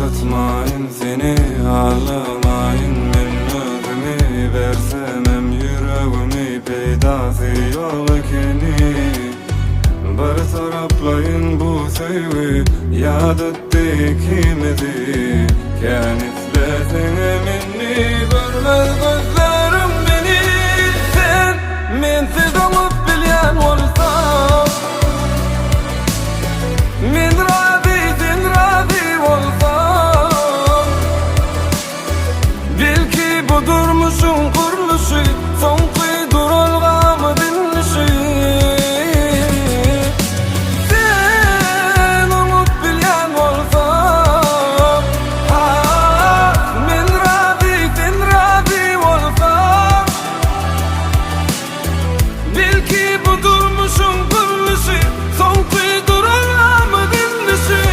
Ağlatmayın seni, ağlamayın. Men özümü versemem yüreğimi, peydası yok ekeni. Bir taraflayın bu sevgi, yad etti ikimizi. Kenetlesin minni, görmez gözlerim beni. Sen mensiz olup bilyen olsan, men razı, sen razı olsan, bil ki bu durmuşun kuruluşu, soňky duralgamy dinlişi. Sen umut bilyen olsan, men razı, sen razı olsan, bil ki bu durmuşun kuruluşu, soňky duralgamy dinlişi.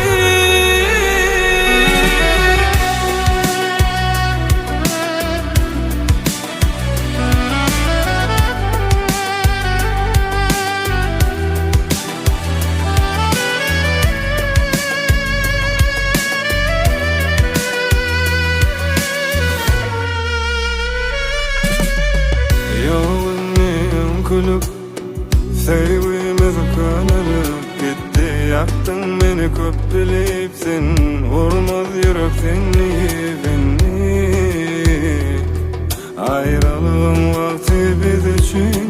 Yolun kulüp sevgimiz kanalıp gitti. Yaktın beni köp bilip sen, vurmaz yürek seni beni. Ayrılığın vakti biz için